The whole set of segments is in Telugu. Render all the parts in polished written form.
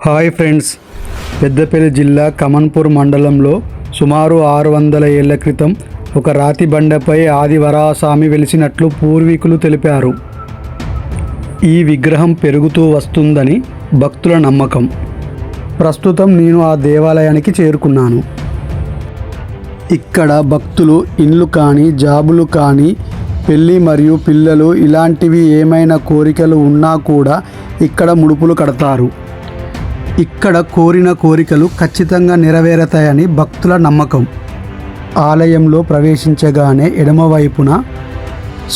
హాయ్ ఫ్రెండ్స్, పెద్దపల్లి జిల్లా కమన్పూర్ మండలంలో సుమారు 600 ఏళ్ల క్రితం ఒక రాతి బండపై ఆది వరాహస్వామి వెలిసినట్లు పూర్వీకులు తెలిపారు. ఈ విగ్రహం పెరుగుతూ వస్తుందని భక్తుల నమ్మకం. ప్రస్తుతం నేను ఆ దేవాలయానికి చేరుకున్నాను. ఇక్కడ భక్తులు ఇండ్లు కానీ, జాబులు కానీ, పెళ్ళి మరియు పిల్లలు ఇలాంటివి ఏమైనా కోరికలు ఉన్నా కూడా ఇక్కడ ముడుపులు కడతారు. ఇక్కడ కోరిన కోరికలు ఖచ్చితంగా నెరవేరతాయని భక్తుల నమ్మకం. ఆలయంలో ప్రవేశించగానే ఎడమవైపున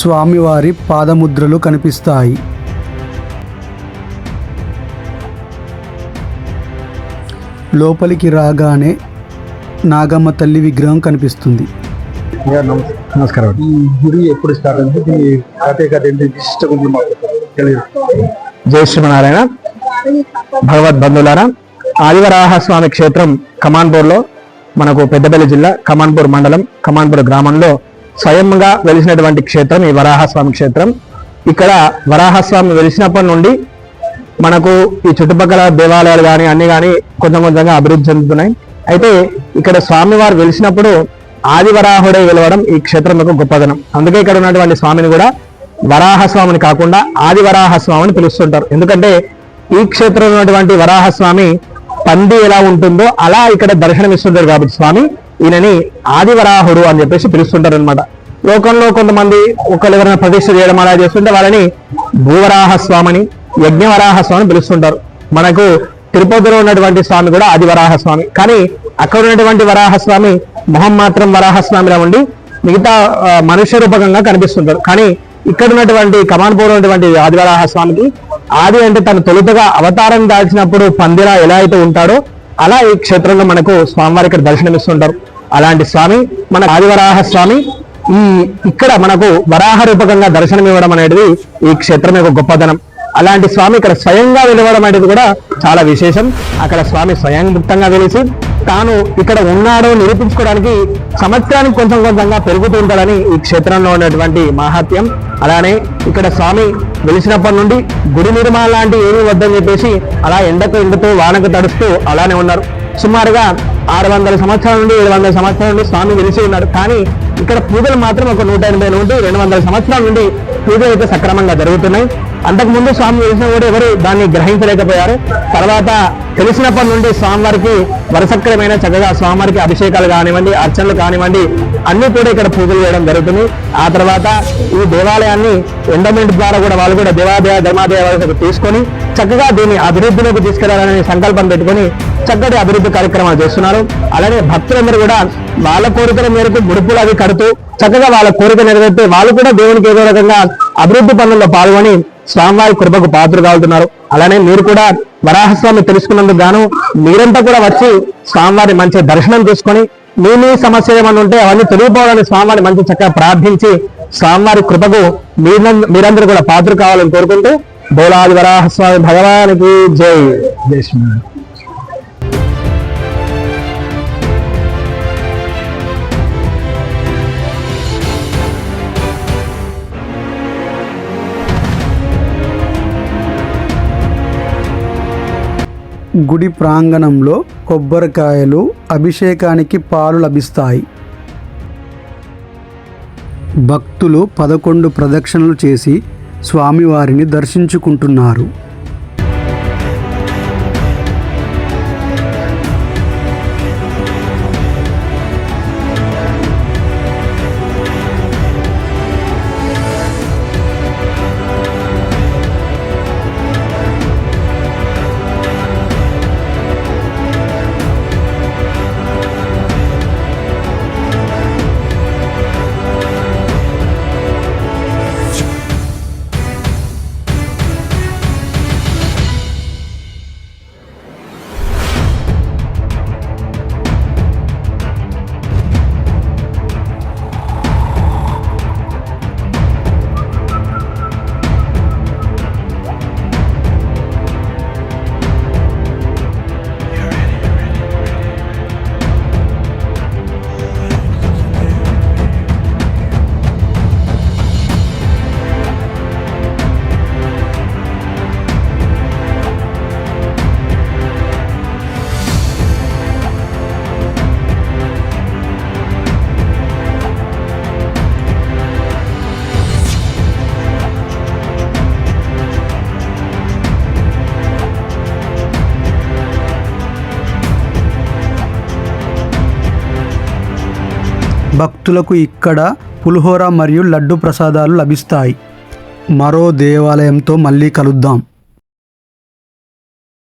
స్వామివారి పాదముద్రలు కనిపిస్తాయి. లోపలికి రాగానే నాగమ్మ తల్లి విగ్రహం కనిపిస్తుంది. నమస్కారం. ఈ గుడి ఎప్పుడు స్టార్ట్ అయింది? ప్రత్యేకత ఏంటి? విశిష్టత గురించి మాకు తెలియదు. జై శ్రీమనారాయణ. భగవద్ బంధువులారా, ఆదివరాహస్వామి క్షేత్రం కమాన్పూర్లో, మనకు పెద్దపల్లి జిల్లా కమాన్పూర్ మండలం కమాన్పూర్ గ్రామంలో స్వయంగా వెలిసినటువంటి క్షేత్రం ఈ వరాహస్వామి క్షేత్రం. ఇక్కడ వరాహస్వామి వెలిసినప్పటి నుండి మనకు ఈ చుట్టుపక్కల దేవాలయాలు కానీ అన్ని కానీ కొంచెం కొంచెంగా అభివృద్ధి చెందుతున్నాయి. అయితే ఇక్కడ స్వామివారు వెలిసినప్పుడు ఆదివరాహుడే వెలవడం ఈ క్షేత్రం యొక్క గొప్పదనం. అందుకే ఇక్కడ ఉన్నటువంటి స్వామిని కూడా వరాహస్వామిని కాకుండా ఆదివరాహస్వామిని పిలుస్తుంటారు. ఎందుకంటే ఈ క్షేత్రంలో ఉన్నటువంటి వరాహస్వామి పంది ఎలా ఉంటుందో అలా ఇక్కడ దర్శనమిస్తుంటారు కాబట్టి స్వామి ఈయనని ఆదివరాహుడు అని చెప్పేసి పిలుస్తుంటారు అనమాట. లోకంలో కొంతమంది ఒకళ్ళు ఎవరైనా ప్రతిష్ఠ చేయడం అలా చేస్తుంటే వాళ్ళని భూవరాహస్వామిని, యజ్ఞవరాహస్వామిని పిలుస్తుంటారు. మనకు తిరుపతిలో ఉన్నటువంటి స్వామి కూడా ఆదివరాహస్వామి. కానీ అక్కడ ఉన్నటువంటి వరాహస్వామి మొహం మాత్రం వరాహస్వామిలా ఉండి మిగతా మనుష్య రూపకంగా కనిపిస్తుంటారు. కానీ ఇక్కడ ఉన్నటువంటి కమాన్పూర్ ఉన్నటువంటి ఆదివరాహస్వామికి ఆది అంటే తను తొలుతగా అవతారం దాల్చినప్పుడు పందిరా ఎలా అయితే ఉంటాడో అలా ఈ క్షేత్రంలో మనకు స్వామివారి ఇక్కడ దర్శనమిస్తుంటారు. అలాంటి స్వామి మన ఆదివరాహస్వామి ఇక్కడ మనకు వరాహ రూపకంగా దర్శనం ఇవ్వడం అనేది ఈ క్షేత్రం యొక్క గొప్పదనం. అలాంటి స్వామి ఇక్కడ స్వయంగా వెలవడం అనేది కూడా చాలా విశేషం. అక్కడ స్వామి స్వయంగా వెలిసి తాను ఇక్కడ ఉన్నాడో నిరూపించుకోవడానికి సంవత్సరానికి కొంచెం కొంచెంగా పెరుగుతూ ఉంటాడని ఈ క్షేత్రంలో ఉన్నటువంటి మహాత్యం. అలానే ఇక్కడ స్వామి వెలిసినప్పటి నుండి గుడి నిర్మాణం లాంటి ఏమీ వద్దని చెప్పేసి అలా ఎండకు ఎండుతూ వానకు తడుస్తూ అలానే ఉన్నారు. సుమారుగా 600 సంవత్సరాల నుండి 700 సంవత్సరాల నుండి స్వామి వెలిసి ఉన్నాడు. కానీ ఇక్కడ పూజలు మాత్రం ఒక 180 నుండి 200 సంవత్సరాల నుండి పూజలు అయితే సక్రమంగా జరుగుతున్నాయి. అంతకుముందు స్వామి వెలిసిన కూడా ఎవరు దాన్ని గ్రహించలేకపోయారు. తర్వాత తెలిసినప్పటి నుండి స్వామివారికి వరసక్రమైన చక్కగా స్వామివారికి అభిషేకాలు కానివ్వండి, అర్చనలు కానివ్వండి అన్ని కూడా ఇక్కడ పూజలు చేయడం జరుగుతుంది. ఆ తర్వాత ఈ దేవాలయాన్ని ఎండోమెంట్ ద్వారా కూడా వాళ్ళు కూడా దేవాలయ ధర్మాదేవాలకు తీసుకొని చక్కగా దీన్ని అభివృద్ధిలోకి తీసుకెళ్లాలనే సంకల్పం పెట్టుకొని చక్కటి అభివృద్ధి కార్యక్రమాలు చేస్తున్నారు. అలానే భక్తులందరూ కూడా వాళ్ళ కోరికల మేరకు ముడుపులు అవి కడుతూ చక్కగా వాళ్ళ కోరిక నెరవేర్తే వాళ్ళు కూడా దేవునికి ఏదో రకంగా అభివృద్ధి పనుల్లో పాల్గొని స్వామివారి కృపకు పాత్రలు కావుతున్నారు. అలానే మీరు కూడా వరాహస్వామి తెలుసుకున్నందుకు గాను మీరంతా కూడా వచ్చి స్వామివారి మంచి దర్శనం చేసుకొని మీ సమస్యలు ఏమన్నా ఉంటే అవన్నీ తొలగిపోవాలని స్వామివారి మంచి చక్కగా ప్రార్థించి స్వామివారి కృపకు మీరందరూ కూడా పాత్ర కావాలని కోరుకుంటూ బోలాది వరాహస్వామి భగవానికి జై. జై శ్రీమన్నారాయణ. గుడి ప్రాంగణంలో కొబ్బరికాయలు, అభిషేకానికి పాలు లభిస్తాయి. భక్తులు 11 ప్రదక్షిణలు చేసి స్వామివారిని దర్శించుకుంటున్నారు. భక్తులకు ఇక్కడ పులిహోర మరియు లడ్డు ప్రసాదాలు లభిస్తాయి. మరో దేవాలయంతో మళ్ళీ కలుద్దాం.